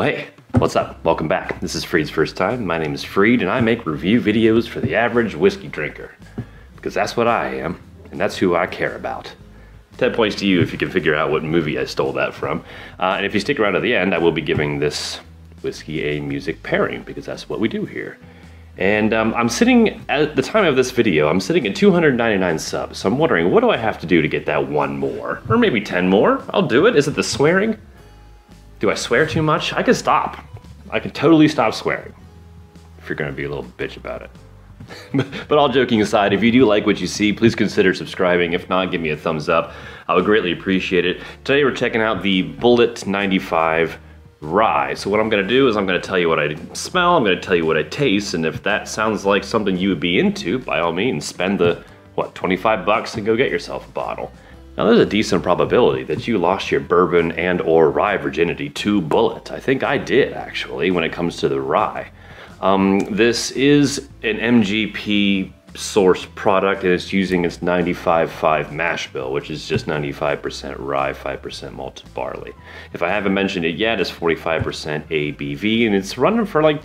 Well, hey, what's up? Welcome back. This is Freed's first time. My name is Freed, and I make review videos for the average whiskey drinker. Because that's what I am, and that's who I care about. 10 points to you if you can figure out what movie I stole that from. And if you stick around to the end, I will be giving this whiskey a music pairing, because that's what we do here. And I'm sitting, at the time of this video, I'm sitting at 299 subs. So I'm wondering, what do I have to do to get that one more? Or maybe 10 more? I'll do it. Is it the swearing? Do I swear too much? I can stop. I can totally stop swearing. If you're gonna be a little bitch about it. But all joking aside, if you do like what you see, please consider subscribing. If not, give me a thumbs up. I would greatly appreciate it. Today we're checking out the Bulleit 95 Rye. So what I'm gonna do is I'm gonna tell you what I smell, I'm gonna tell you what I taste, and if that sounds like something you would be into, by all means, spend the, what, 25 bucks and go get yourself a bottle. Now there's a decent probability that you lost your bourbon and or rye virginity to Bulleit. I think I did, actually, when it comes to the rye. This is an MGP source product, and it's using its 95.5 mash bill, which is just 95% rye, 5% malted barley. If I haven't mentioned it yet, it's 45% ABV, and it's running for like,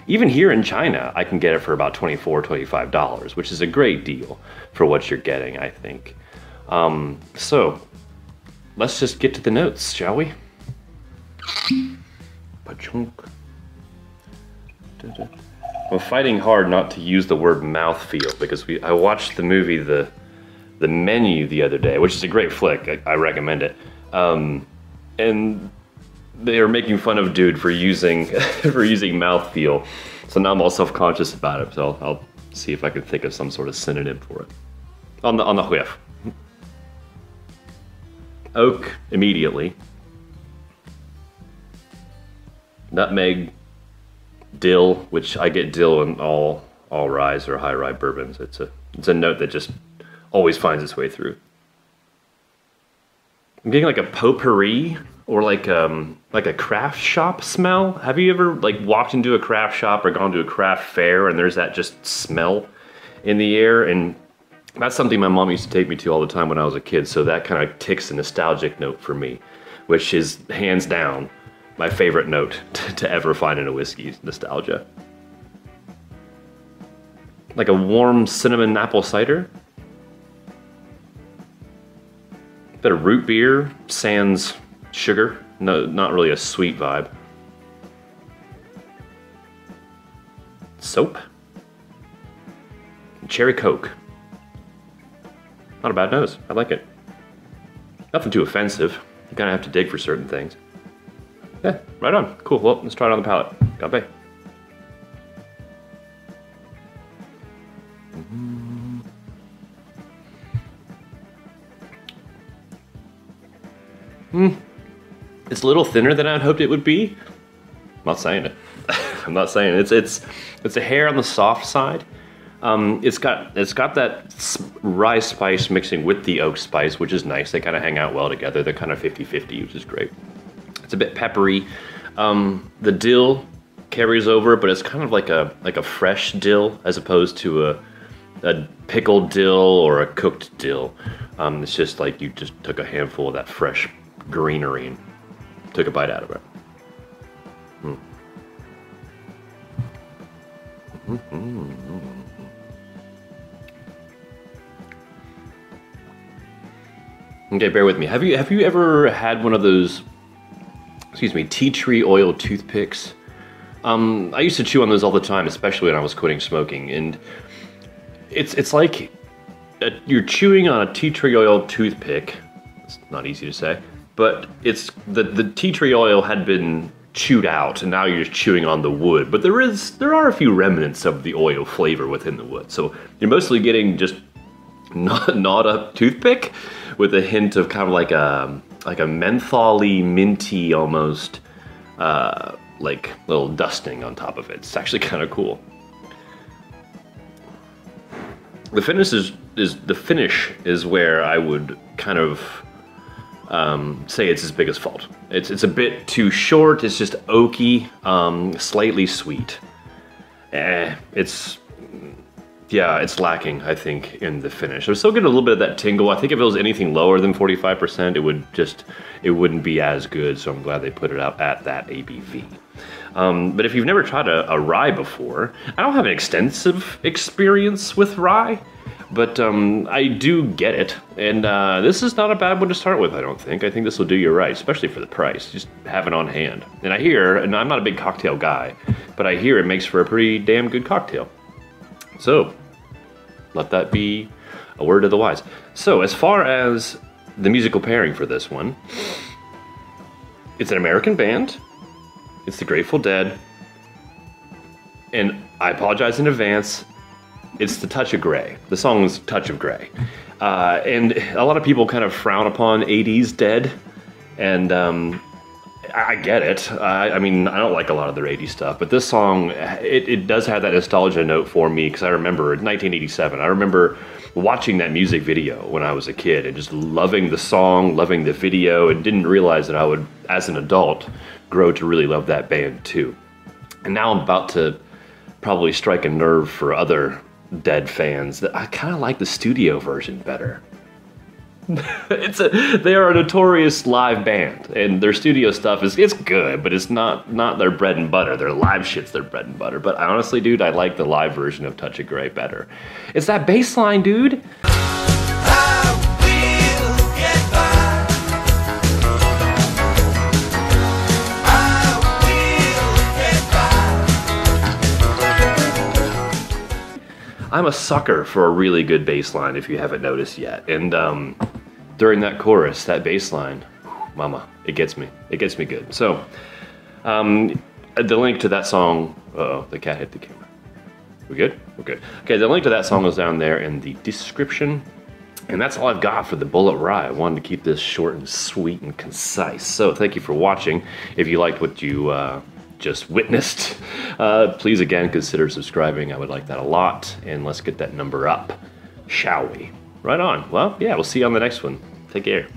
even here in China, I can get it for about $24, $25, which is a great deal for what you're getting, I think. So let's just get to the notes, shall we? Pa-chunk. I'm fighting hard not to use the word mouthfeel because I watched the movie The Menu the other day, which is a great flick. I recommend it. And they are making fun of dude for using mouthfeel. So now I'm all self-conscious about it. So I'll see if I can think of some sort of synonym for it. On the whiff. Oak immediately. Nutmeg. Dill, which I get dill in all ryes or high rye bourbons. It's a note that just always finds its way through. I'm getting like a potpourri or like a craft shop smell. Have you ever like walked into a craft shop or gone to a craft fair and there's that just smell in the air? And that's something my mom used to take me to all the time when I was a kid. So that kind of ticks a nostalgic note for me, which is hands down my favorite note to ever find in a whiskey, nostalgia. Like a warm cinnamon apple cider. Bit of root beer, sans sugar. No, not really a sweet vibe. Soap. Cherry Coke. Not a bad nose, I like it. Nothing too offensive. You kind of have to dig for certain things. Yeah, right on. Cool. Well, let's try it on the palate. Ganbei. It's a little thinner than I'd hoped it would be. I'm not saying it. I'm not saying it. It's a hair on the soft side. It's got that rye spice mixing with the oak spice, which is nice. They kind of hang out well together. They're kind of 50-50, which is great. It's a bit peppery. The dill carries over, but it's kind of like a fresh dill as opposed to a pickled dill or a cooked dill. It's just like you just took a handful of that fresh greenery and took a bite out of it. Okay, bear with me. Have you ever had one of those, excuse me, tea tree oil toothpicks? I used to chew on those all the time, especially when I was quitting smoking, and it's like you're chewing on a tea tree oil toothpick. It's not easy to say, but it's the tea tree oil had been chewed out, and now you're just chewing on the wood. But there are a few remnants of the oil flavor within the wood, so you're mostly getting just gnawed up toothpick with a hint of kind of like a mentholy, minty almost, like little dusting on top of it. It's actually kind of cool. The finish is where I would kind of say it's his biggest fault. It's a bit too short. It's just oaky, slightly sweet. It's Yeah, it's lacking, I think, in the finish. I was still getting a little bit of that tingle. I think if it was anything lower than 45%, it wouldn't be as good. So I'm glad they put it out at that ABV. But if you've never tried a rye before, I don't have an extensive experience with rye, but I do get it. And this is not a bad one to start with, I don't think. I think this will do you right, especially for the price. Just have it on hand. And I hear, and I'm not a big cocktail guy, but I hear it makes for a pretty damn good cocktail. So, let that be a word of the wise. So, as far as the musical pairing for this one, it's an American band. It's the Grateful Dead. And I apologize in advance. It's the Touch of Grey. The song is Touch of Grey. And a lot of people kind of frown upon 80s Dead. And I get it. I mean, I don't like a lot of their 80s stuff, but this song, it does have that nostalgia note for me, because I remember 1987. I remember watching that music video when I was a kid and just loving the song, loving the video, and didn't realize that I would, as an adult, grow to really love that band too. And now I'm about to probably strike a nerve for other Dead fans that I kind of like the studio version better. They are a notorious live band, and their studio stuff it's good, but it's not their bread and butter. Their live shit's their bread and butter. But honestly, dude, I like the live version of Touch of Grey better. It's that bass line, dude. I'm a sucker for a really good bass line, if you haven't noticed yet. And during that chorus, that bass line, mama, it gets me. It gets me good. So, the link to that song, uh-oh, the cat hit the camera. We good? We're good. Okay, the link to that song is down there in the description. And that's all I've got for the Bulleit Rye. I wanted to keep this short and sweet and concise. So thank you for watching. If you liked what you just witnessed, please again consider subscribing. I would like that a lot. And let's get that number up, shall we? Right on. Well, yeah, we'll see you on the next one. Take care.